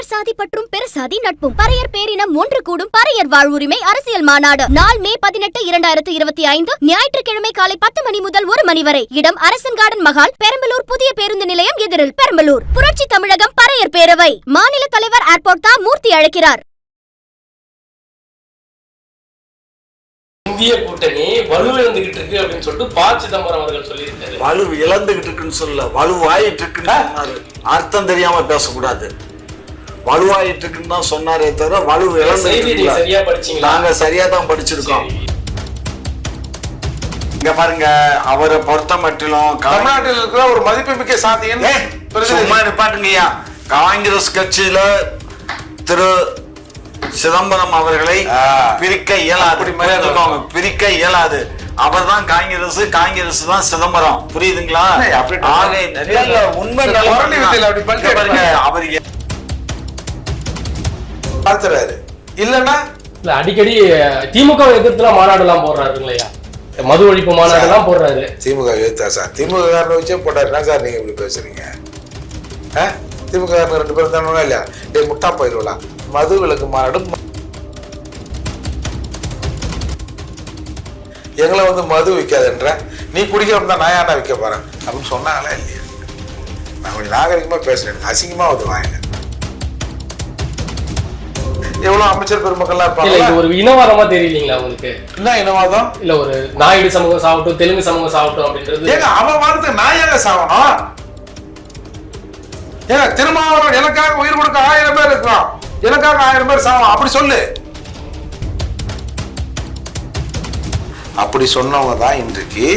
உயர் சாதி பற்றும் பெருசாதி நட்பும் பறையர் பேரினம் ஒன்று கூடும் பறையர் வாழ்வுரிமை அரசியல் மாநாடு நாள் மே 18, 2025 ஞாயிற்றுக்கிழமை காலை 10 மணி முதல் 1 மணி வரை. இடம் அரசன் கார்டன் மகால், பெரம்பலூர் புதிய பேருந்து நிலையம் எதிரில், பெரம்பலூர். புரட்சி தமிழகம் பறையர் பேரவை மாநில தலைவர் ஏர்போர்ட் தா மூர்த்தி அழைக்கிறார். இந்திய கூட்டணி வலுவிழந்துகிட்டு இருக்கு அப்படின்னு சொல்லிட்டு ப. சிதம்பரம் அவர்கள் சொல்லியிருக்காரு. வலு இழந்துகிட்டு இருக்குன்னு சொல்ல, வலுவாயிட்டு இருக்குன்னு அர்த்தம் தெரியாம பேசக்கூடாது. வலுவாயிட்டு இருக்குன்னு தான் சொன்னாரே தவிர வலு இழந்து சரியா படிச்சீங்களா? நாங்க சரியா தான் படிச்சிருக்கோம். இங்க பாருங்க, அவரை பொறுத்த மட்டிலும் தமிழ்நாட்டில் இருக்கிற ஒரு மதிப்புமிக்க சாதியின் சும்மா நிப்பாட்டுங்கய்யா. காங்கிரஸ் கட்சியில திரு சிதம்பரம் அவர்களை பிரிக்க இயலாது. பிரிக்க இயலாது. அவர் தான் காங்கிரஸ், காங்கிரஸ் தான் சிதம்பரம். புரியுதுங்களா? உண்மை அவர் பார்த்துறாரு. இல்லன்னா இல்ல அடிக்கடி திமுக எதிர்த்துலாம் மாநாடு எல்லாம் போடுறாரு இல்லையா? மது ஒழிப்பு மாநாடு எல்லாம் போடுறாரு. திமுக எதிர்த்தா சார்? திமுக காரனை வச்சே போட்டாரு. என்ன சார் நீங்க இப்படி பேசுறீங்க? திமுக காரன் 2 பேரும் தானே இல்லையா? டே முட்டா போயிடுவலாம். மது விலக்கு மாநாடு எங்களை வந்து மது விற்காதுன்ற, நீ குடிக்கிறவன் தான் நான் யாரா விற்க போறேன் அப்படின்னு சொன்னாங்களா இல்லையா? நான் கொஞ்சம் நாகரிகமா பேசுறேன், அசிங்கமா வந்து வாங்க. எவ்வளவு அமைச்சர் பெருமக்கள்லாம் இருப்பாங்க. இது ஒரு இனவாதமா தெரியலீங்களா உங்களுக்கு? என்ன இனவாதம்? இல்ல ஒரு நாயுடு சமூகம் சாப்பிட்டும் தெலுங்கு சமூகம் சாப்பிட்டும் அப்படின்றது. ஏங்க அவன் வாரத்துக்கு நான் ஏங்க சாகணும்? ஏங்க திருமாவளவன் எனக்காக உயிர் கொடுக்க 1000 பேர் இருக்கிறான், எனக்காக 1000 பேர் சாகணும் அப்படி சொல்லு. அப்படி சொன்னவங்க தான் இன்றைக்கு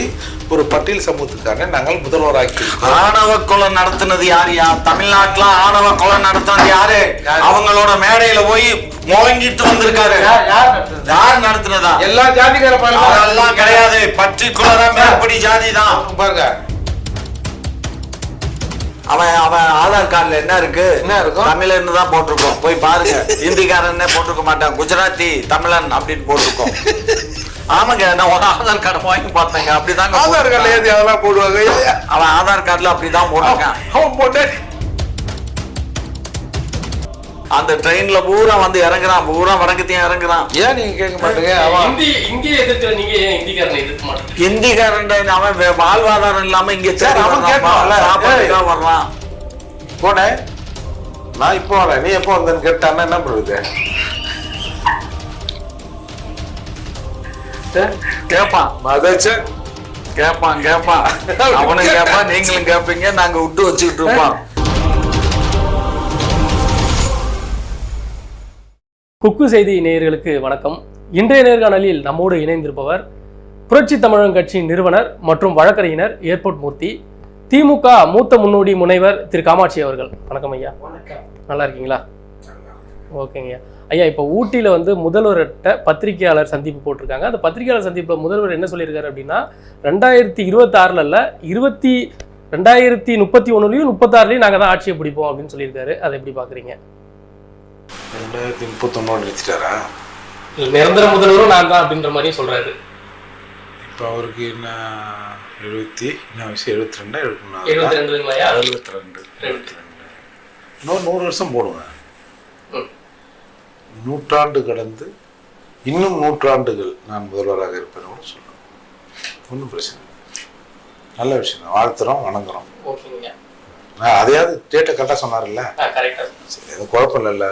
ஒரு பட்டியல் சமூகத்துக்கான நாங்கள் முதல்வராக்கி. ஆணவ கொலை நடத்தினது யாரையா? தமிழ்நாட்டுல ஆணவ கொலை நடத்தினது யாரு? அவங்களோட மேடையில போய் முழங்கிட்டு வந்திருக்காரு. யார் நடத்தினதா? எல்லா ஜாதிகார எல்லாம் கிடையாது. பர்டிகுலரா மேற்படி ஜாதி தான். பாருங்க, அவன் ஆதார் கார்டுல என்ன இருக்கு? என்ன இருக்கும்? தமிழன் தான் போட்டிருக்கோம். போய் பாருங்க. ஹிந்திக்காரன் போட்டிருக்க மாட்டான், குஜராத்தி தமிழன் அப்படின்னு போட்டிருக்கோம். ஆமாங்க, நான் ஒரு ஆதார் கார்டு வாங்கி பார்த்தேங்க. அப்படிதாங்க ஆதார் கார்டுல ஏது அதெல்லாம் போடுவாங்க. அவன் ஆதார் கார்டுல அப்படிதான் போட்டிருக்கான். அவன் போட்டு அந்த ட்ரெயின்ல பூரா வந்து இறங்குறான், பூரா வடக்கத்தையும் இறங்குறான். ஏன் நீங்க கேட்க மாட்டீங்க? இந்திய எதிர்க்கிற நீங்க ஏன் இந்திக்காரனை எதிர்க்க மாட்டீங்க? ஹிந்திக்காரன் அவன் வாழ்வாதாரம் இல்லாம இங்க சாப்பாடுதான் வர்றான். போனேன் நான் இப்போ வரேன், நீ எப்போ வந்தேன்னு கேட்டான்னா என்ன பண்ணுறது? கேப்பான், கேப்பான் கேப்பான், அவனும் கேப்பான், நீங்களும் கேப்பீங்க, நாங்க விட்டு வச்சுக்கிட்டு இருப்போம். குக்கு செய்தி நேயர்களுக்கு வணக்கம். இன்றைய நேர்காணலில் நம்மோடு இணைந்திருப்பவர் புரட்சி தமிழகம் கட்சியின் நிறுவனர் மற்றும் வழக்கறிஞர் ஏர்போர்ட் மூர்த்தி, திமுக மூத்த முன்னோடி முனைவர் திரு காமாட்சி அவர்கள். வணக்கம் ஐயா. நல்லா இருக்கீங்களா? ஓகேங்க ஐயா. ஐயா, இப்போ ஊட்டியில் வந்து முதல்வர்கிட்ட பத்திரிகையாளர் சந்திப்பு போட்டிருக்காங்க. அந்த பத்திரிகையாளர் சந்திப்பில் முதல்வர் என்ன சொல்லியிருக்காரு அப்படின்னா, 2026 இல்ல 2031 36 நாங்கள் தான் ஆட்சியை பிடிப்போம் அப்படின்னு சொல்லியிருக்காரு. அதை எப்படி பார்க்குறீங்க? 2031 நிறுத்திட்டாரா? நிரந்தர முதல்வரும் நான் தான் அப்படின்ற மாதிரியும் சொல்றாரு. இப்போ அவருக்கு என்ன 72 73 இன்னும் 100 வருஷம் போடுவேன். நூற்றாண்டு கடந்து இன்னும் நூற்றாண்டுகள் நான் முதல்வராக இருப்பேன் கூட சொல்லுவேன். ஒன்றும் பிரச்சனை இல்லை, நல்ல விஷயம் தான், வாழ்த்துறோம், வணங்குறோம். அதையாவது டேட்டை கரெக்டாக சொன்னார்ல, சரி, அது குழப்பம் இல்லை,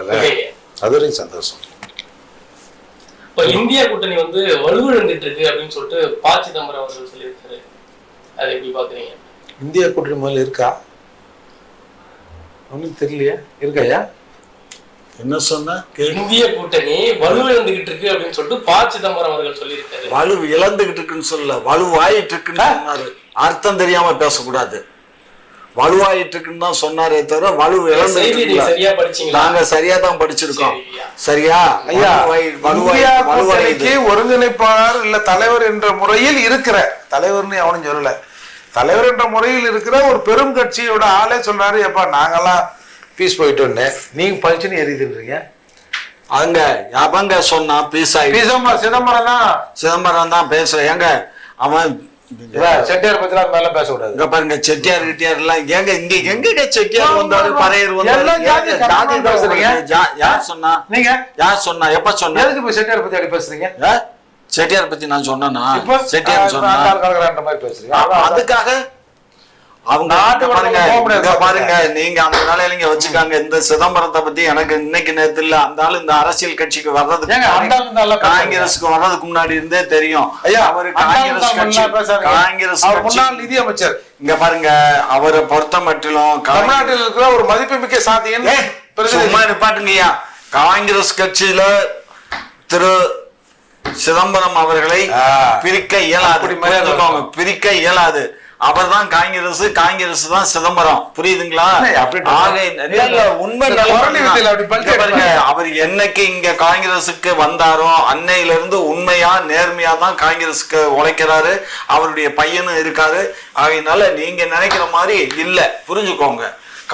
அது வரைக்கும் சந்தோஷம். இப்போ இந்திய கூட்டணி வந்து வலுவிழந்துட்டு இருக்கு அப்படின்னு சொல்லிட்டு ப. சிதம்பரம் அவர்கள் சொல்லியிருக்காரு. அதை எப்படி பாக்குறீங்க? இந்திய கூட்டணி முதல்ல இருக்கா? ஒன்றும் தெரியலையா? இருக்காயா? என்ன சொன்ன? இந்திய கூட்டணி வலுவிழந்துகிட்டு இருக்கு அப்படின்னு சொல்லிட்டு ப. சிதம்பரம் அவர்கள் சொல்லியிருக்காரு. வலு இழந்துகிட்டு இருக்குன்னு சொல்ல, வலுவாயிட்டு இருக்குன்னு சொன்னாரு. அர்த்தம் தெரியாம பேசக்கூடாது. வலுவாயிட்டு இருக்குன்னு தான் சொன்னாரே தவிர வலு இழந்து சரியா படிச்சீங்களா? நாங்க சரியா தான் படிச்சிருக்கோம். சரியா ஐயா, ஒருங்கிணைப்பாளர் இல்ல தலைவர் என்ற முறையில் இருக்கிற தலைவர்னு அவனும் சொல்லல, தலைவர் என்ற முறையில் இருக்கிற ஒரு பெரும் கட்சியோட ஆளே சொல்றாரு, எப்பா நாங்கெல்லாம் பீஸ் போயிட்டோன்னு நீங்க பழிச்சுன்னு எறிதுன்றீங்க. அவங்க சொன்னா பீஸ் ஆகி சிதம்பரம் தான் பேசுறேன். ஏங்க அவன் செட்டியார் பத்தி மேல பேசக்கூடாது. இங்க பாருங்க, செட்டியார் கிட்டியார் எல்லாம் ஏங்க இங்க எங்க செட்டியார் வந்தாரு, பறையர் வந்தாரு, யார் சொன்னா? நீங்க யார் சொன்னா? எப்ப சொன்னா? எதுக்கு இப்ப செட்டியார் பத்தி அப்படி பேசுறீங்க? செட்டியார் பத்தி நான் சொன்னா? செட்டியார் சொன்னா மாதிரி பேசுறீங்க. அதுக்காக அவங்க பாருங்க, நீங்க அந்த நிலையில வச்சுக்காங்க. இந்த சிதம்பரத்தை பத்தி எனக்கு இன்னைக்கு நேரத்து இல்ல, அந்த ஆளு இந்த அரசியல் கட்சிக்கு வர்றதுக்கு காங்கிரஸுக்கு வர்றதுக்கு முன்னாடி இருந்தே தெரியும். அவரு காங்கிரஸ் கட்சி, காங்கிரஸ் முன்னாள் நிதி அமைச்சர். இங்க பாருங்க, அவரை பொறுத்த மட்டிலும் தமிழ்நாட்டில் இருக்கிற ஒரு மதிப்புமிக்க சாதியின் சும்மா நிப்பாட்டுங்கய்யா. காங்கிரஸ் கட்சியில திரு சிதம்பரம் அவர்களை பிரிக்க இயலாது, பிரிக்க இயலாது. அவர் தான் காங்கிரஸ், காங்கிரஸ் தான் சிதம்பரம். புரியுதுங்களா? உண்மை அவர் என்னைக்கு இங்க காங்கிரஸுக்கு வந்தாரோ அன்னையில இருந்து உண்மையா நேர்மையா தான் காங்கிரஸுக்கு உழைக்கிறாரு. அவருடைய பையனும் இருக்காரு. அதனால நீங்க நினைக்கிற மாதிரி இல்ல, புரிஞ்சுக்கோங்க.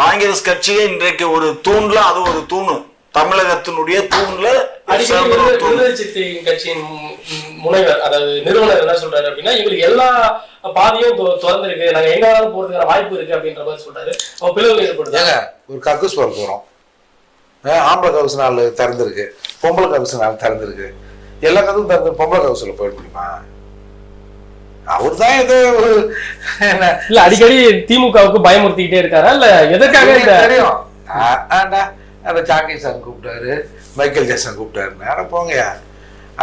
காங்கிரஸ் கட்சியே இன்றைக்கு ஒரு தூண்ல, அது ஒரு தூணு, தமிழகத்தினுடைய தூண்ல. கட்சியின் முனைவர், அதாவது நிறுவனர் என்ன சொல்றாரு அப்படின்னா, எங்களுக்கு எல்லா பாதையும் திறந்திருக்கு, நாங்க எங்க வேணாலும் போறதுக்கான வாய்ப்பு இருக்கு அப்படின்ற மாதிரி சொல்றாரு. அவ பிளவு ஏற்படுது. ஒரு கக்கூஸ் போற போறோம், ஆம்பளை கவுசு நாள் திறந்திருக்கு, பொம்பளை கவுசு நாள் திறந்திருக்கு, எல்லா கதவும் திறந்து பொம்பளை கவுசுல போயிட முடியுமா? அவர் தான் ஏதோ ஒரு இல்ல அடிக்கடி திமுகவுக்கு பயமுறுத்திக்கிட்டே இருக்காரா, இல்ல எதற்காக தெரியும்? அந்த ஜாக்கி சார் கூப்பிட்டாரு, மைக்கேல் ஜாக்சன் கூப்பிட்டாரு, போங்க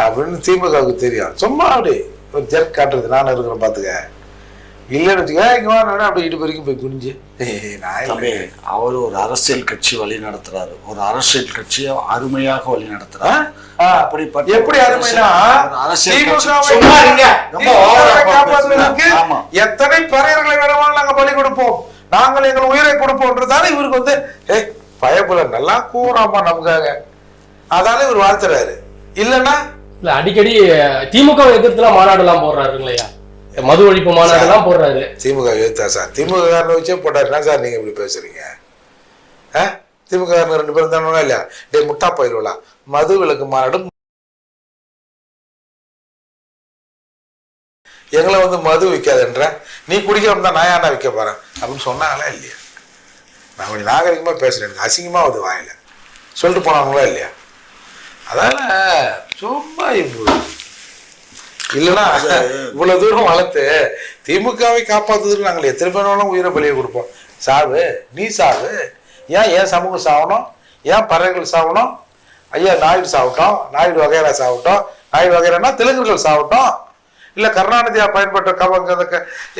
அப்படின்னு திமுகவுக்கு தெரியும். சும்மா அப்படி ஒரு ஜெர்க் காட்டுறது, நானும் இருக்கிறேன் பாத்துக்க. இல்லைன்னு வச்சுக்க, இங்க வாங்க அப்படி இட்டு வரைக்கும் போய் குனிஞ்சு. அவர் ஒரு அரசியல் கட்சி வழி நடத்துறாரு, ஒரு அரசியல் கட்சியை அருமையாக வழி நடத்துறாரு. எப்படி அருமைனா, எத்தனை பறையர்களை வேணுமாலும் நாங்க பலி கொடுப்போம், நாங்கள் எங்கள் உயிரை கொடுப்போம்ன்றதால இவருக்கு வந்து பயப்புல நல்லா கூறாமா நமக்காக, அதால இவர் வாழ்த்துறாரு. இல்லன்னா இல்ல அடிக்கடி திமுக எதிர்த்துலாம் மாநாடு எல்லாம் போடுறாரு இல்லையா, மது ஒழிப்பு மாநாடு எல்லாம் போடுறாரு. திமுக எதிர்த்தா சார், திமுக காரனை வச்சே போட்டாருன்னா சார் நீங்க இப்படி பேசுறீங்க? திமுக காரன் 2 பேரும் தானே இல்லையா? டே முட்டா போயிடுவலாம், மது விலக்கு மாநாடு எங்களை வந்து மது விற்காதுன்ற, நீ குடிக்கிறவன் தான் நான் ஏன்டா விற்க போறேன் அப்படின்னு சொன்னாங்களா இல்லையா? நான் கொஞ்சம் நாகரிகமா பேசுறேன், எனக்கு அசிங்கமா வந்து வாயில சொல்லிட்டு போனாங்களா இல்லையா? அதனால சும்மா இல்லைன்னா இவ்வளவு தூரம் வளர்த்து திமுகவை காப்பாத்துறதுக்கு நாங்கள் எத்தனை பேரும் உயிரை பலியை கொடுப்போம். சாவு, நீ சாவு, ஏன் என் சமூகம் சாகணும், ஏன் பறவைகள் சாகணும், ஐயா நாயுடு சாகட்டும், நாயுடு வகைரா சாகட்டும், நாயுடு வகைரானா தெலுங்குகள் சாகட்டும், இல்ல கருணாநிதியா பயன்பட்ட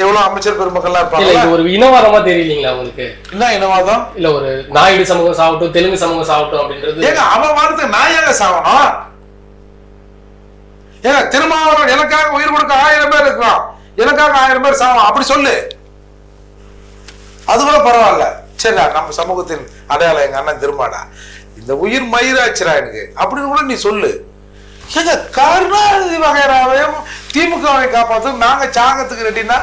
எவ்வளவு அமைச்சர் பெருமக்கள்லாம் இருப்பாங்க. ஒரு இனவாதமா தெரியலீங்களா உங்களுக்கு? என்ன இனவாதம்? இல்ல ஒரு நாயுடு சமூகம் சாகட்டும், தெலுங்கு சமூகம் சாகட்டும் அப்படின்றது. ஏங்க அவன் வாரத்துக்கு நான் ஏங்க சாகணும்? ஏங்க திருமாவளவன் எனக்காக உயிர் கொடுக்க 1000 பேர் இருக்கிறான், எனக்காக 1000 பேர் சாகணும் அப்படி சொல்லு, அது கூட பரவாயில்ல. சரி, நம்ம சமூகத்தின் அடையாளம் எங்க அண்ணன் திருமாடா, இந்த உயிர் மயிராச்சுரா எனக்கு அப்படின்னு கூட நீ சொல்லு. ஏங்க கருணாநிதி வகைராவையும் திமுகவை காப்பாற்றும் நாங்க சாகத்துக்கு ரெட்டினா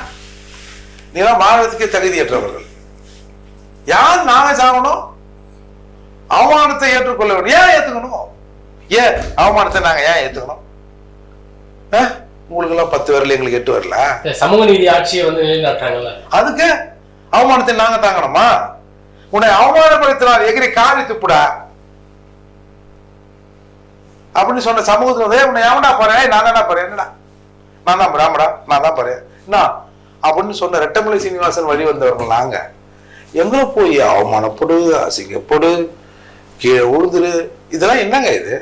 நீலாம் மாநிலத்துக்கே தகுதியற்றவர்கள். யார் நாங்க சாகணும்? அவமானத்தை ஏற்றுக்கொள்ள வேண்டும். ஏன் ஏத்துக்கணும்? ஏன் அவமானத்தை நாங்க ஏன் ஏத்துக்கணும்? உங்களுக்கு எல்லாம் 10 வரல, எங்களுக்கு 8 வரல. சமூக நீதி ஆட்சியை வந்து நிலைநாட்டுறாங்கல்ல, அதுக்கு அவமானத்தை நாங்க தாங்கணுமா? உன்னை அவமானப்படுத்தினார் எகிரி காரி துப்புடா அப்படின்னு சொன்ன சமூகத்துல உன்னை எவனா போறேன், நான் தானே போறேன், என்னடா நான் தான் பிராமடா, நான் தான் போறேன் என்ன அப்படின்னு சொன்ன ரெட்டமலை சீனிவாசன் வழி வந்தவர்கள் நாங்க. எங்களை போய் அவமானப்படு, அசிங்கப்படு, கீழே உழுதுரு, இதெல்லாம் என்னங்க இது?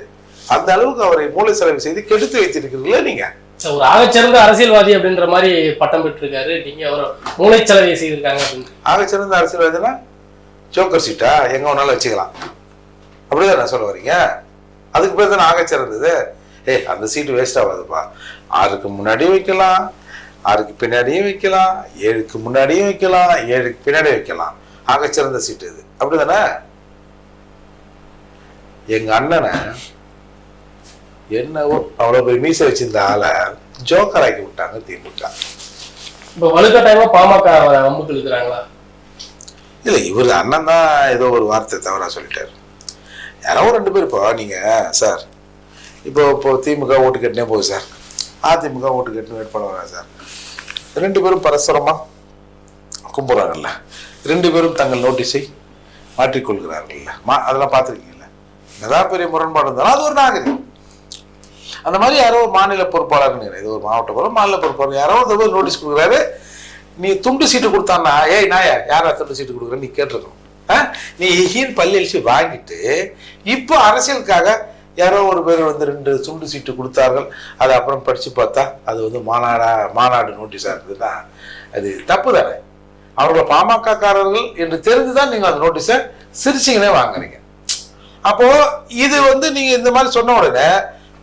அந்த அளவுக்கு அவரை மூளை செலவு செய்து கெடுத்து வைத்திருக்கிறீங்களா நீங்க? ஒரு ஆகச்சிறந்த அரசியல்வாதி அப்படின்ற மாதிரி பட்டம் பெற்றிருக்காரு, நீங்க அவர் மூளை செலவை செய்திருக்காங்க. ஆகச்சிறந்த அரசியல்வாதினா ஜோக்கர் சீட்டா எங்க வேணாலும் வச்சுக்கலாம், அப்படிதான் நான் சொல்ல வரீங்க? அதுக்கு பேர் தானே ஆகச்சிறந்தது. அந்த சீட்டு வேஸ்ட் ஆகாதுப்பா, 6க்கு முன்னாடியும் வைக்கலாம், 6க்கு பின்னாடியும் வைக்கலாம், 7க்கு முன்னாடியும் வைக்கலாம், 7க்கு பின்னாடியும் வைக்கலாம். ஆகச்சிறந்த சீட்டு இது, அப்படிதானே? எங்க அண்ணனை என்னவோ அவ்வளவு போய் மீசை வச்சிருந்த ஆளை ஜோக்கர் ஆக்கி விட்டாங்க திமுக. இப்ப வலுக்கட்டாயமா பாமக வம்புக்கு இருக்கிறாங்களா? இல்ல, இவர் அண்ணன் தான் ஏதோ ஒரு வார்த்தை தவறா சொல்லிட்டாரு. யாரோ 2 பேர். இப்போ நீங்க சார் இப்போ திமுக ஓட்டு கட்டினே போகுது சார், அதிமுக ஓட்டு கட்டின வேட்பாளர் வரா சார், 2 பேரும் பரஸ்பரமா கும்புறாங்கல்ல, 2 பேரும் தங்கள் நோட்டீஸை மாற்றிக்கொள்கிறார்கள்ல, அதெல்லாம் பார்த்துருக்கீங்கல்ல. என்னதான் பெரிய முரண்பாடு இருந்தாலும் அது ஒரு நாகரிகம். அந்த மாதிரி யாரோ மாநில பொறுப்பாளர், இது ஒரு மாவட்ட பொறுப்பு, மாநில பொறுப்பாளர் யாரோ ஒரு நோட்டீஸ் கொடுக்குறாரு, நீ துண்டு சீட்டு கொடுத்தான்னா, ஏய் நாயா யாரா துண்டு சீட்டு கொடுக்குறேன்னு நீ கேட்டிருக்கணும். நீ ஹீன் பள்ளி அழிச்சு வாங்கிட்டு இப்போ அரசியலுக்காக யாரோ ஒரு பேர் வந்து 2 துண்டு சீட்டு கொடுத்தார்கள், அதை அப்புறம் படிச்சு பார்த்தா அது வந்து மாநாடு நோட்டீஸா இருந்ததுன்னா அது தப்பு தானே. அவர்கள் பாமக காரர்கள் என்று தெரிஞ்சுதான் நீங்க அந்த நோட்டீஸை சிரிச்சிங்கன்னே வாங்குறீங்க. அப்போ இது வந்து நீங்க இந்த மாதிரி சொன்ன உடனே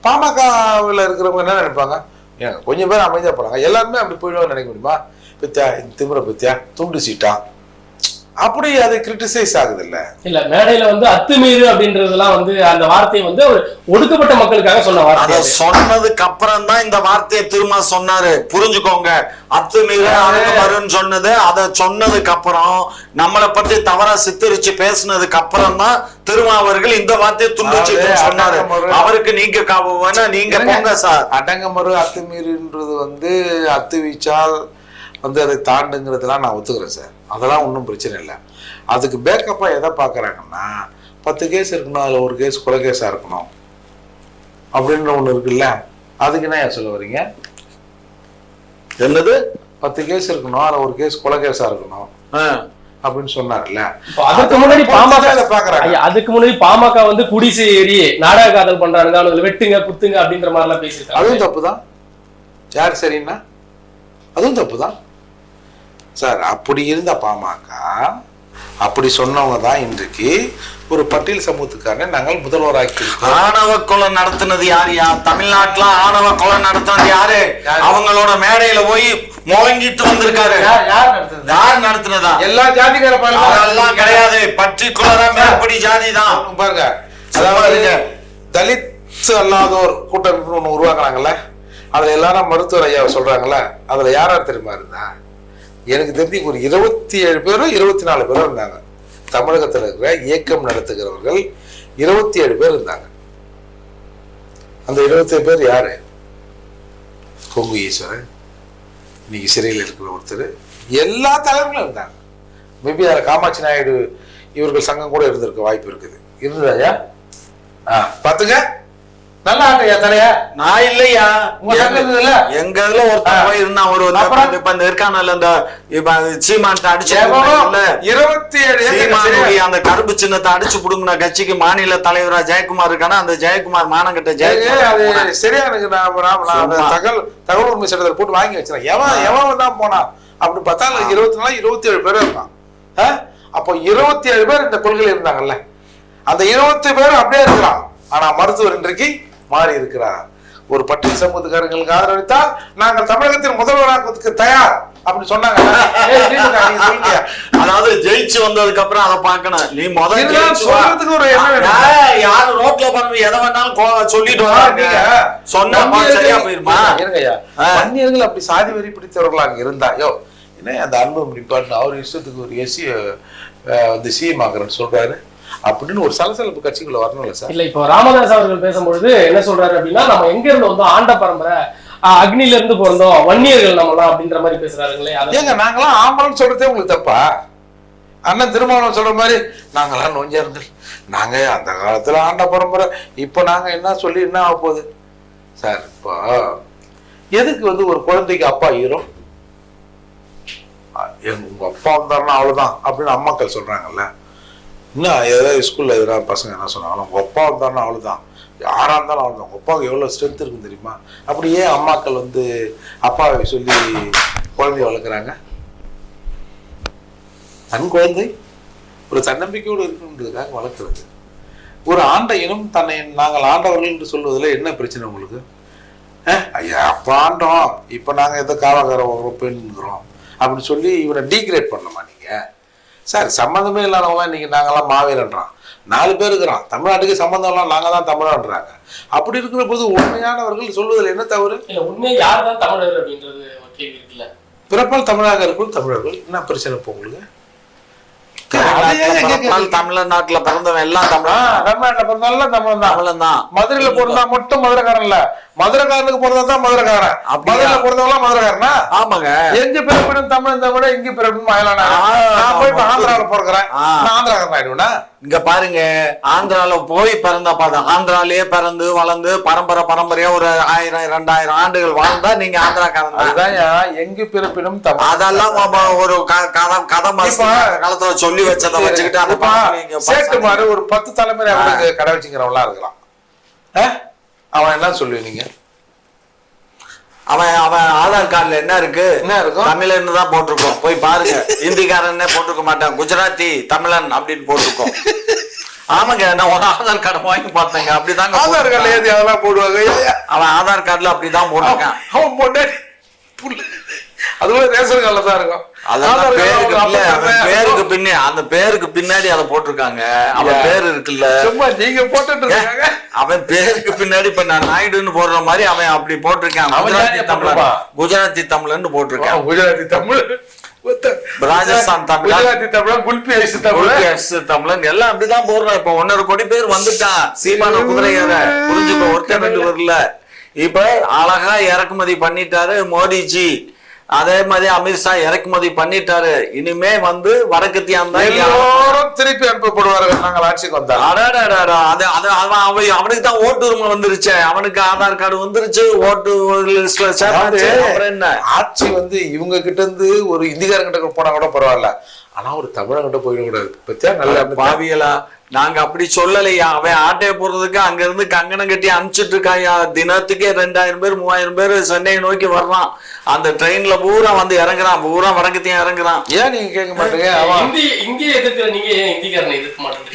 பாமகவில் இருக்கிறவங்க என்ன நினைப்பாங்க, கொஞ்சம் பேர் அமைதியா போறாங்க, எல்லாருமே அப்படி போயிடுவாங்க நினைக்க முடியுமா? பத்தியா திமுறை பத்தியா துண்டு சீட்டா அப்படி அது கிரிட்டிசைஸ் ஆகுது இல்ல மேடையில வந்து அத்துமீறு அப்படின்றதெல்லாம் வந்து அந்த வார்த்தையை வந்து ஒடுக்கப்பட்ட மக்களுக்காக சொன்ன வார்த்தை. சொன்னதுக்கு அப்புறம் தான் இந்த வார்த்தையை திரும்ப சொன்னாரு. புரிஞ்சுக்கோங்க, அத்துமீறுன்னு சொன்னது, அதை சொன்னதுக்கு அப்புறம் நம்மளை பத்தி தவறா சித்தரிச்சு பேசினதுக்கு அப்புறம் தான் திருமாவர்கள் இந்த வார்த்தையை துண்டிச்சு சொன்னாரு. அவருக்கு நீங்க போங்க சார். அடங்கமறு அத்துமீறுன்றது வந்து அத்துவீச்சால் வந்து அதை தாண்டுங்கிறதுலாம் நான் ஒத்துக்கிறேன் சார், அதெல்லாம் ஒன்றும் பிரச்சனை இல்லை. அதுக்கு பேக்கப்பாக எதை பார்க்குறாங்கன்னா 10 கேஸ் இருக்கணும், அதில் ஒரு கேஸ் கொலை கேஸாக இருக்கணும் அப்படின்ற ஒன்று இருக்குல்ல. அதுக்கு என்ன சொல்ல வரீங்க? என்னது 10 கேஸ் இருக்கணும், அதில் ஒரு கேஸ் கொலை கேஸாக இருக்கணும் அப்படின்னு சொன்னார்ல. அதுக்கு முன்னாடி பாமக வந்து குடிசை ஏறி நாடக காதல் பண்றாங்க, அவங்களை வெட்டுங்க குத்துங்க அப்படின்ற மாதிரி எல்லாம் பேசிருக்காங்க. அதுவும் தப்பு தான். யார் சரின்னா அதுவும் தப்பு தான் சார். அப்படி இருந்த பாமக அப்படி சொன்னவங்க தான் இன்றைக்கு ஒரு பட்டியல் சமூகத்துக்கான நாங்கள் முதல்வராக்கி. ஆணவ கொலை நடத்தினது யாருயா? தமிழ்நாட்டுல ஆணவ கொலை நடத்தினது யாரு? அவங்களோட மேடையில போய் முழங்கிட்டு வந்திருக்காரு. யார் நடத்தினதா? எல்லா ஜாதிகார கிடையாது, பர்டிகுலரா மேற்படி ஜாதி தான். பாருங்க, அதாவது தலித் அல்லாதோர் கூட்டமைப்பு ஒண்ணு உருவாக்குறாங்கல்ல, அதுல எல்லாரும் மருத்துவர் ஐயா சொல்றாங்கல்ல, அதுல யாரா தெரியுமா இருந்தா? எனக்கு தெரிஞ்சு ஒரு 27 பேரோ 24 பேரோ இருந்தாங்க. தமிழகத்தில் இருக்கிற இயக்கம் நடத்துகிறவர்கள் 27 பேர் இருந்தாங்க. அந்த 27 பேர் யாரு? கொங்கு ஈஸ்வரன், இன்னைக்கு சிறையில் இருக்கிற ஒருத்தர், எல்லா தலைவர்களும் இருந்தாங்க. மேபி அதில் காமாட்சி நாயுடு இவர்கள் சங்கம் கூட இருந்திருக்க வாய்ப்பு இருக்குது. இருந்ததாயா? பாத்துங்க, நல்லா ஆட்டையா தலையா? நான் இல்லையா, எங்க இதுல ஒருத்தர் போய் இருந்தான். ஒரு இப்ப இந்த இருக்கானல்ல, இந்த சீமான் அடிச்சு 27 அந்த கருப்பு சின்னத்தை அடிச்சு புடுங்கின கட்சிக்கு மாநில தலைவரா ஜெயக்குமார் இருக்கானா, அந்த ஜெயக்குமார் மானங்கிட்ட ஜெயக்குமார் சரியா எனக்கு தகவல் உரிமை சட்டத்தில் போட்டு வாங்கி வச்சிருக்கேன். எவன் தான் போனான் அப்படி பார்த்தா 27 பேரும் இருக்கான். அப்போ 27 பேர் இந்த கொள்கையில் இருந்தாங்கல்ல, அந்த 27 பேர் அப்படியே இருக்கிறான். ஆனா மருத்துவர் இன்றைக்கு மாறி இருக்கிறார். ஒரு பட்டியல் சமூகத்துக்காரங்களுக்கு ஆதரவளித்தால் நாங்கள் தமிழகத்தின் முதல்வராக்குவதற்கு தயார் அப்படின்னு சொன்னாங்க. அதாவது ஜெயிச்சு வந்ததுக்கு அப்புறம் அதை பார்க்கணும். நீ முதல்ல யாரு ரோட்ல பண்ண எதை வேணாலும் சொல்லிட்டு சொன்னா சரியா போயிருமா? வன்னியர்கள் அப்படி சாதி வரி பிடித்தவர்கள் அங்க இருந்தா, யோ என்ன அந்த அன்பு டிபார்ட்மெண்ட் அவர் இஷ்டத்துக்கு ஒரு எஸ்சி வந்து சிஎம் ஆகுறேன்னு சொல்றாரு அப்படின்னு ஒரு சலசலப்பு கட்சிக்குள்ள வரணும்ல சார். இல்ல, இப்போ ராமதாஸ் அவர்கள் பேசும்பொழுது என்ன சொல்றாரு அப்படின்னா, நம்ம எங்க இருந்து வந்தோம், ஆண்ட பரம்பரை, அக்னில இருந்து பிறந்தோம், வன்னியர்கள் நம்மளாம் அப்படின்ற மாதிரி பேசுறாருங்களே. ஏங்க நாங்களாம் ஆம்பளம் சொல்றதே உங்களுக்கு தப்பா? அண்ணன் திருமாவளவன் சொல்ற மாதிரி நாங்களாம் நொஞ்சர்கள், நாங்க அந்த காலத்துல ஆண்ட பரம்பரை, இப்ப நாங்க என்ன சொல்லி என்ன ஆக போகுது சார்? இப்போ எதுக்கு வந்து ஒரு குழந்தைக்கு அப்பா ஹீரோ, உங்க அப்பா வந்தாருன்னா அவ்வளவுதான் அப்படின்னு அம்மாக்கள் சொல்றாங்கல்ல. இன்னும் ஏதாவது ஸ்கூல்ல எதிராக பசங்க என்ன சொன்னாலும் உங்க அப்பா வந்தாருன்னா அவ்வளவுதான், யாரா இருந்தாலும் அவ்வளவுதான், உங்க அப்பாவுக்கு எவ்வளவு ஸ்ட்ரென்த் இருக்குன்னு தெரியுமா? அப்படியே அம்மாக்கள் வந்து அப்பாவை சொல்லி குழந்தைய வளர்க்குறாங்க. தன் குழந்தை ஒரு தன்னம்பிக்கையோடு இருக்குன்றதுக்காக வளர்க்குறது. ஒரு ஆண்ட இனம் தன்னை நாங்கள் ஆண்டவர்கள் என்று சொல்வதில் என்ன பிரச்சனை உங்களுக்கு? ஐயா அப்ப ஆண்டோம், இப்ப நாங்க எதை காலகார பெண்கிறோம் அப்படின்னு சொல்லி இவனை டீக்ரேட் பண்ணணுமா நீங்க? சார் சம்மந்தமே இல்லாதவங்களாம் இன்னைக்கு நாங்கெல்லாம் மாவீரன்றான், 4 பேர் இருக்கிறான், தமிழ்நாட்டுக்கு சம்பந்தம் எல்லாம் நாங்க தான் தமிழன்றாங்க. அப்படி இருக்கிற போது உண்மையானவர்கள் சொல்வதில் என்ன தவறு? உண்மையை யார் தான் தமிழர் அப்படின்றது கேள்வி இருக்குல்ல. பிறப்பால் தமிழாக இருக்கும் தமிழர்கள் என்ன பிரச்சனை இப்போ உங்களுக்கு? தமிழ்நாட்டுல பிறந்தவன் எல்லாம் தமிழ்நாட்டுல பிறந்தாலும் தமிழன் தான். மதுரையில பிறந்தா மட்டும் மதுரைக்காரன் இல்ல, மதுரைக்காரனுக்கு பிறந்தாதான் மதுரைக்காரன். மதுரையில பிறந்தவெல்லாம் மதுரைக்காரனா? ஆமாங்க. எங்க பிறப்பிடும் தமிழன் தமிழ, இங்க பிறப்பிடும் மயிலானா? நான் போய் ஆந்திராவில பிறக்கிறேன், நான் ஆந்திராக்காரன் ஆயிடுவேனா? இங்க பாருங்க, ஆந்திரால போய் பிறந்தா பார்த்தா ஆந்திராலேயே பிறந்து வளர்ந்து பரம்பரையா ஒரு 1000-2000 ஆண்டுகள் வாழ்ந்தா நீங்க ஆந்திராக்காரன். அதுதான் எங்க பிறப்பிடும் தமிழ். அதெல்லாம் ஒரு கதை காலத்துல சொல்லி வச்சதை வச்சுக்கிட்டு சேட்டுமாரு ஒரு 10 தலைமுறை அவனுக்கு கடை வச்சுக்கிறவங்களா இருக்கலாம். அவன் என்ன சொல்லுவீங்க நீங்க? அவன் ஆதார் கார்டுல என்ன இருக்கும்? தமிழன் தான் போட்டிருக்கோம், போய் பாருங்க. ஹிந்திக்காரன் போட்டிருக்க மாட்டான், குஜராத்தி தமிழன் அப்படின்னு போட்டிருக்கோம். ஆமாங்க, நான் ஒரு ஆதார் கார்டு வாங்கி பார்த்தேங்க, அப்படிதாங்க. ஆதார் கார்டுல ஏது அதெல்லாம் போடுவாங்க. அவன் ஆதார் கார்டுல அப்படிதான் போட்டிருக்கான். அவன் போட்டு அதுல ரேஷன் கார்டுல தான் இருக்கும். பேருக்கு பின்னாடி அதை போட்டிருக்காங்க. அவன் பேரு இருக்குல்ல, நீங்க போட்டுட்டு இருக்காங்க. அவன் பேருக்கு பின்னாடி இப்ப நான் நாயுடுன்னு போடுற மாதிரி அவன் அப்படி போட்டிருக்கான். குஜராத்தி தமிழன் போட்டிருக்கான். குஜராத்தி தமிழ், ராஜஸ்தான் தமிழ், குஜராத்தி தமிழ், குல்பி தமிழன் எல்லாம் அப்படிதான் போடுறான். இப்ப 1.5 கோடி பேர் வந்துட்டான். சீமான குதிரையற புரிஞ்சுக்கோ, ஒருத்தர் 2 வரல. இப்ப அழகா இறக்குமதி பண்ணிட்டாரு மோடிஜி. அதே மாதிரி அமித்ஷா இறக்குமதி பண்ணிட்டாரு. இனிமே வடக்கத்தியான் தான் எல்லாரும் திருப்பி அனுப்பப்படுவார்கள். நாங்கள் ஆட்சிக்கு வந்தோம். அவனுக்கு தான் ஓட்டு உரிமை வந்துருச்சு, அவனுக்கு ஆதார் கார்டு வந்துருச்சு, ஓட்டு லிஸ்ட்ல என்ன. ஆட்சி இவங்க கிட்ட இருந்து ஒரு இந்திக்காரங்கிட்ட போனா கூட பரவாயில்ல, ஆனா ஒரு தமிழங்கிட்ட போயிடக்கூடாது. பத்தியா நல்ல பாவியலா, நாங்க அப்படி சொல்லலையா. அவன் ஆட்டையை போடுறதுக்கு அங்க இருந்து கங்கணம் கட்டி அனுப்பிச்சுட்டு இருக்காயா. தினத்துக்கே 2000 பேர் 3000 பேர் சென்னையை நோக்கி வர்றான். அந்த ட்ரெயின்ல பூரா இறங்குறான், பூரா வடக்கத்தையும் இறங்குறான். ஏன் நீங்க கேட்க மாட்டீங்க?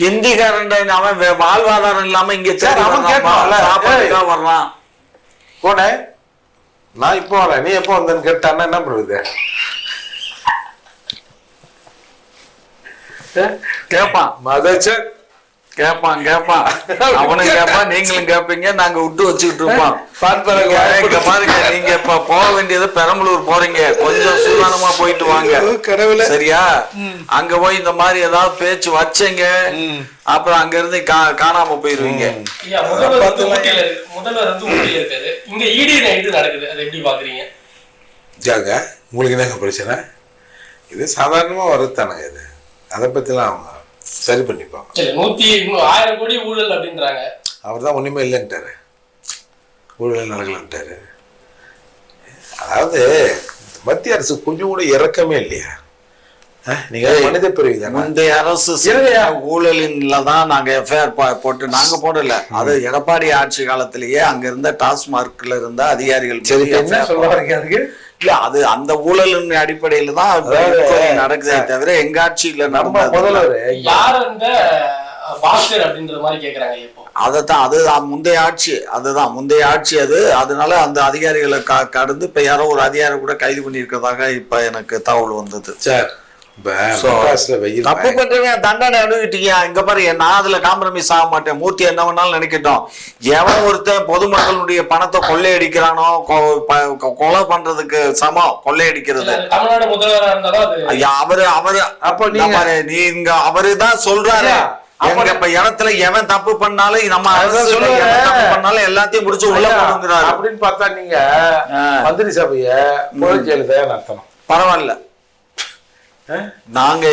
ஹிந்திக்காரன் அவன் வாழ்வாதாரம் இல்லாம இங்க சாப்பாட்டுக்காக வர்றான். போனே நான் இப்போ வரல, நீ எப்போ வந்தேன்னு கேட்டான்னா என்ன பண்ணுது? கேப்பான் மதச்சர், கேப்பான் அவனும் கேப்பான், நீங்களும் கேப்பீங்க, நாங்க விட்டு வச்சுக்கிட்டு இருப்போம். பாருங்க, நீங்க இப்ப போக வேண்டியது பெரம்பலூர் போறீங்க, கொஞ்சம் சூதானமா போயிட்டு வாங்க, சரியா? அங்க போய் இந்த மாதிரி ஏதாவது பேச்சு வச்சீங்க, அப்புறம் அங்க இருந்து காணாம போயிருவீங்க. உங்களுக்கு என்னங்க பிரச்சனை? இது சாதாரணமா வருத்தானுங்க. இது அதை பத்திலாம் அவங்க சரி பண்ணிப்பாங்க. 1000 கோடி ஊழல் அப்படின்றாங்க. அவர் தான் ஒண்ணுமே இல்லைன்ட்டாரு, ஊழல் நடக்கலன்ட்டாரு. அதாவது மத்திய அரசு கொஞ்சம் கூட இறக்கமே இல்லையா? நீங்க மனித பிரிவு தான். முந்தைய அரசு ஊழலின்ல தான் நாங்க எஃப்ஐஆர் போட்டு நாங்க போடல. அது எடப்பாடி ஆட்சி காலத்திலேயே அங்க இருந்த டாஸ்மார்க்ல இருந்த அதிகாரிகள் அதுக்கு இல்ல, அது அந்த ஊழலின் அடிப்படையில தான் நடக்குதே தவிர எங்க ஆட்சியில அதத்தான் அது முந்தைய ஆட்சி, அதுதான் முந்தைய ஆட்சி அது. அதனால அந்த அதிகாரிகளை கடந்து இப்ப யாரோ ஒரு அதிகாரி கூட கைது பண்ணிருக்கிறதாக இப்ப எனக்கு தகவல் வந்தது. சார் தப்பு பண்றவன் தண்டனை அனுபவிட்டீங்க. இங்க பாரு, நான் அதுல காம்ப்ரமைஸ் ஆக மாட்டேன். மூர்த்தி என்ன வேணாலும் நினைக்கட்டும். எவன் ஒருத்தன் பொதுமக்களுடைய பணத்தை கொள்ளையடிக்கிறானோ, கொலை பண்றதுக்கு சமம் கொள்ளையடிக்கிறது. தமிழ்நாடு முதல்வராக இருந்தாலும் நீங்க அவருதான் சொல்றாரு, எங்க இப்ப இடத்துல எவன் தப்பு பண்ணாலும் நம்ம தப்பு பண்ணாலும் எல்லாத்தையும் முடிச்சு உள்ள போடுங்கிறாரு அப்படின்னு பார்த்தா நீங்க மந்திரி சபைய நடத்தணும். பரவாயில்ல, நாங்க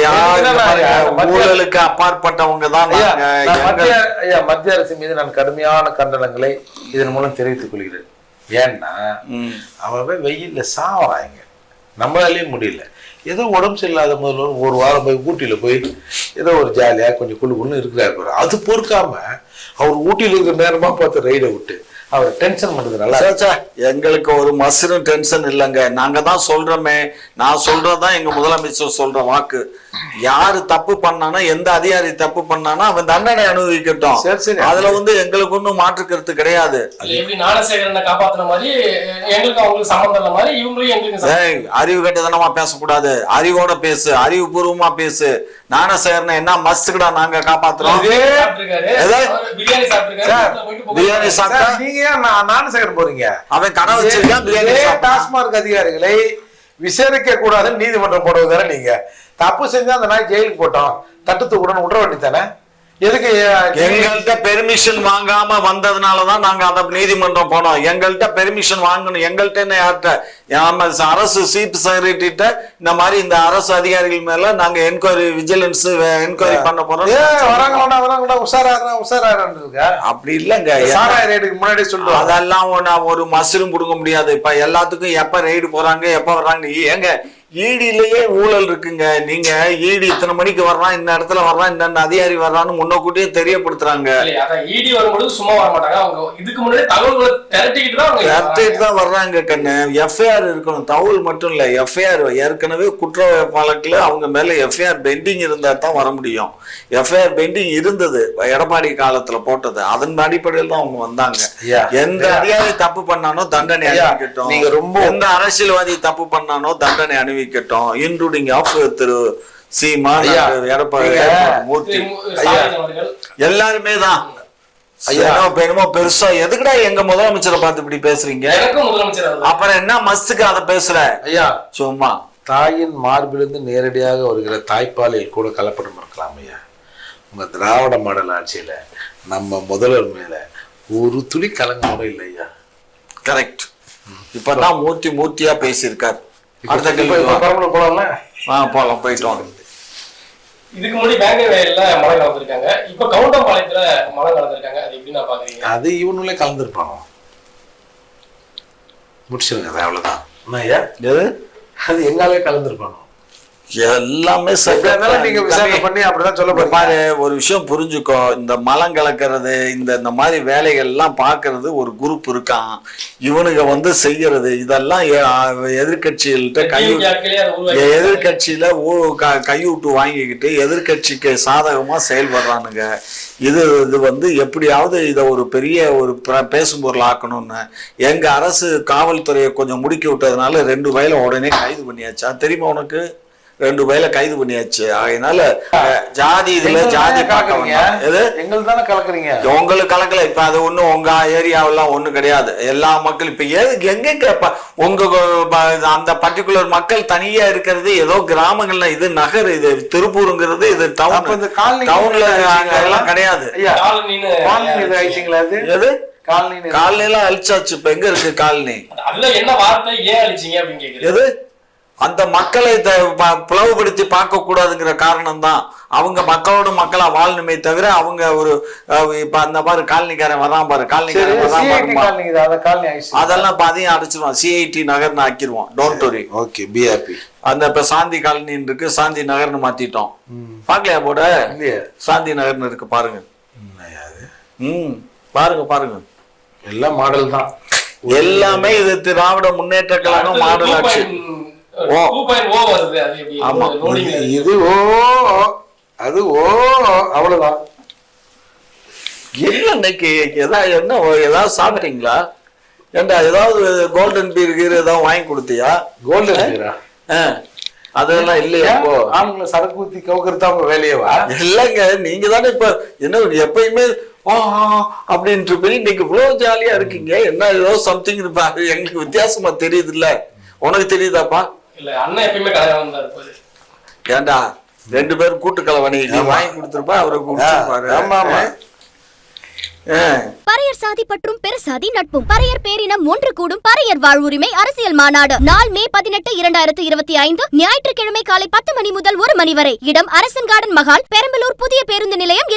ஊழலுக்கு அப்பாற்பட்டவங்க தான். மத்திய அரசு மீது நான் கடுமையான கண்டனங்களை இதன் மூலம் தெரிவித்துக் கொள்கிறேன். ஏன்னா அவன் வெயில்ல சாவறாங்க, நம்மளாலேயே முடியல. ஏதோ உடம்பு சரியில்லாத முதல்வர் ஒரு வாரம் போய் ஊட்டியில போய் ஏதோ ஒரு ஜாலியா கொஞ்சம் குழுன்னு இருக்கிறாரு. அது பொறுக்காம அவர் ஊட்டியில இருக்கிற நேரமா பார்த்து ரைடை விட்டு அவர் டென்ஷன் பண்றது நல்லா. எங்களுக்கு ஒரு மசரும் டென்ஷன் இல்லைங்க. நாங்க தான் சொல்றோமே, நான் சொல்றதுதான் எங்க முதலமைச்சர் சொல்ற வாக்கு. யாரு தப்பு பண்ணானா, எந்த அதிகாரி தப்பு பண்ணானா அவன் தண்டனை அனுபவிக்கட்டும். அதுல எங்களுக்கு ஒன்றும் மாற்று கருத்து கிடையாது. அறிவு கட்டதனமா பேசக்கூடாது, அறிவோட பேசு, அறிவு பூர்வமா பேசு. ஞானசேகரனை என்ன மஸ்துக்கடா நாங்க காப்பாத்துறோம். பிரியாணி சாப்பிட்டா நீங்க ஞானசேகரன் போறீங்க, அவன் கடை வச்சிருக்கான். டாஸ்மார்க் அதிகாரிகளை விசாரிக்க கூடாதுன்னு நீதிமன்றம் போடுவதான நீங்க. தப்பு செஞ்சா அந்த நாய் ஜெயிலுக்கு போட்டோம், தட்டு தூக்குடன் விட்ற வேண்டியதானே. எதுக்கு எங்கள்கிட்ட பெர்மிஷன் வாங்காம வந்ததுனாலதான் நாங்க அந்த நீதிமன்றம் போனோம். எங்கள்கிட்ட பெர்மிஷன் வாங்கணும். எங்கள்கிட்ட என்ன யார்கிட்ட அரசு சீஃப் செக்ரட்டரிட்ட இந்த மாதிரி இந்த அரசு அதிகாரிகள் மேல நாங்க என்கொயரி விஜிலன்ஸ் என்கொயரி பண்ண போறோம். வராங்களா உஷாராயிருக்கா? அப்படி இல்லங்க, சாராய ரைடுக்கு முன்னாடி சொல்லுவோம். அதெல்லாம் ஒரு மஸ்ரும் கொடுக்க முடியாது. இப்ப எல்லாத்துக்கும் எப்ப ரைடு போறாங்க எப்ப வர்றாங்க. ஏங்க ஈடிலேயே ஊழல் இருக்குங்க. நீங்க ஈடி இத்தனை மணிக்கு வர்றான், இந்த இடத்துல வர்றான், இந்த அதிகாரி வர்றான்னு முன்னக்கூட்டியே தெரியப்படுத்துறாங்க. ஈடி வரும்போது சும்மா வர மாட்டாங்க. அவங்க இதுக்கு முன்னாடி தகவல்களை திரட்டிட்டு தான் வர்றாங்க. கண்ணு எஃப்ஐஆர் இருக்கணும். தகவல் மட்டும் இல்ல, எஃப்ஐஆர் ஏற்கனவே குற்ற வழக்குல அவங்க மேல எஃப்ஐஆர் பெண்டிங் இருந்தா தான் வர முடியும். எஃப்ஐஆர் பெண்டிங் இருந்தது எடப்பாடி காலத்துல போட்டது. அதன் அடிப்படையில் தான் அவங்க வந்தாங்க. எந்த அதிகாரி தப்பு பண்ணானோ தண்டனை அனுபவிக்கட்டும். நீங்க ரொம்ப எந்த அரசியல்வாதி தப்பு பண்ணானோ தண்டனை அனுபவிக்கட்டும். இன்க்ளூடிங் ஆஃப் திரு சீமான், எடப்பாடி, மூர்த்தி, எல்லாருமே தான். பெருமோ பெருசா எதுக்குடா எங்க முதலமைச்சரை பார்த்து இப்படி பேசுறீங்க? அப்புறம் என்ன மஸ்துக்கு அதை பேசுற? ஐயா சும்மா தாயின் மார்பிலிருந்து நேரடியாக வருகிற தாய்ப்பாலில் கூட கலப்படம் இருக்கலாம் ஐயா. உங்க திராவிட மாடல் ஆட்சியில நம்ம முதல்வர் மேல ஒரு துளி கலங்கம் கூட இல்லை ஐயா. கரெக்ட். இப்பதான் மூர்த்தியா பேசியிருக்காரு. அடுத்த கேள்வி போலாம்ல? போலாம், போயிட்டு வாங்க. இதுக்கு முன்னாடி வேங்கைவயல்ல மழை கலந்துருக்காங்க, இப்ப கவுண்டம்பாளையத்துல மழை கலந்துருக்காங்க. அது எப்படி நான் பாக்குறீங்க? அது இவனுங்களே கலந்துருப்பாங்க. முடிச்சிருங்க, அவ்வளவுதான். எது அது எங்காலே கலந்துருப்பாங்க. எல்லாமே நீங்க விசாரணை பண்ணி அப்படிதான் சொல்ல பாரு. ஒரு விஷயம் புரிஞ்சுக்கோ, இந்த மலம் கலக்கிறது, இந்த மாதிரி வேலைகள் எல்லாம் பாக்குறது ஒரு குரூப் இருக்கான். இவனுங்க செய்யறது இதெல்லாம் எதிர்கட்சிகள்கிட்ட எதிர்கட்சியில கையூட்டு வாங்கிக்கிட்டு எதிர்கட்சிக்கு சாதகமா செயல்படுறானுங்க. இது எப்படியாவது இதை ஒரு பெரிய ஒரு பேசும் பொருள் ஆக்கணும்னு எங்க அரசு காவல்துறையை கொஞ்சம் முடுக்கி விட்டதுனால 2 வயல உடனே கைது பண்ணியாச்சா தெரியுமா உனக்கு? 2 வயல கைது பண்ணியாச்சு. அதனால ஜாதி இதுல ஜாதி எங்களுக்கு தானே கலக்குறீங்க. உங்களுக்கு கலக்கல. இப்ப அது ஒண்ணும் உங்க ஏரியாவெல்லாம் ஒண்ணும் கிடையாது. எல்லா மக்களும் இப்ப எங்க உங்க அந்த பர்டிகுலர் மக்கள் தனியா இருக்கிறது ஏதோ கிராமங்கள்ல, இது நகர், இது திருப்பூருங்கிறது, இது டவுன்ல எல்லாம் கிடையாது. காலனி எல்லாம் அழிச்சாச்சு. இப்ப எங்க இருக்கு காலனி? என்ன வார்த்தை ஏன் அழிச்சீங்க அப்படின்னு கேக்குறது. எது அந்த மக்களை பிளவுபடுத்தி பார்க்க கூடாதுங்கிற காரணம் தான். அவங்க மக்களோட மக்களா வாழணுமே தவிர அவங்க ஒரு இப்ப அந்த மாதிரி காலனிக்காரன் வரான் பாரு, காலனிக்காரன் அதெல்லாம் பாதையும் அடைச்சிருவான். சிஐடி நகர்னு ஆக்கிடுவான். Don't worry. Okay, PRP. அந்த இப்ப சாந்தி காலனி இருக்கு, சாந்தி நகர்னு மாத்திட்டோம். பாக்கலையா போட? சாந்தி நகர்னு இருக்கு, பாருங்க. பாருங்க எல்லாம் மாடல் தான். எல்லாமே இது திராவிட முன்னேற்ற கழகம் மாடல் ஆட்சி. இது அது அவ்வளவுதான். இன்னைக்கு ஏதாவது சாப்பிட்டீங்களா? ஏண்டா ஏதாவது கோல்டன் பீர் ஏதாவது வாங்கி கொடுத்தியா? கோல்டன் பீரா? அதெல்லாம் இல்லையா? ஆளுங்களை சரக்கு ஊத்தி கவுக்கிறது அவங்க வேலையவா? இல்லைங்க, நீங்க தானே இப்ப என்ன எப்பயுமே அப்படின்ட்டு போய் இன்னைக்கு இவ்வளவு ஜாலியா இருக்கீங்க. என்ன ஏதோ சம்திங் இருப்பாரு. எங்களுக்கு வித்தியாசமா தெரியுது இல்ல? உனக்கு தெரியுதாப்பா? ஏண்டா 2 பேரும் கூட்டு கலவணி வாங்கி கொடுத்துருப்பா, அவரை கொடுத்துருப்பாரு. பறையர் சாதி பற்றும் பெருசாதி நட்பும் பறையர் பேரினம் ஒன்று கூடும் பறையர் வாழ்வுரிமை அரசியல் மாநாடு நாள் மே 18, 2025 ஞாயிற்றுக்கிழமை காலை 10 மணி முதல் 1 மணி வரை. இடம் அரசன் கார்டன் மகால், பெரம்பலூர் புதிய பேருந்து நிலையம்.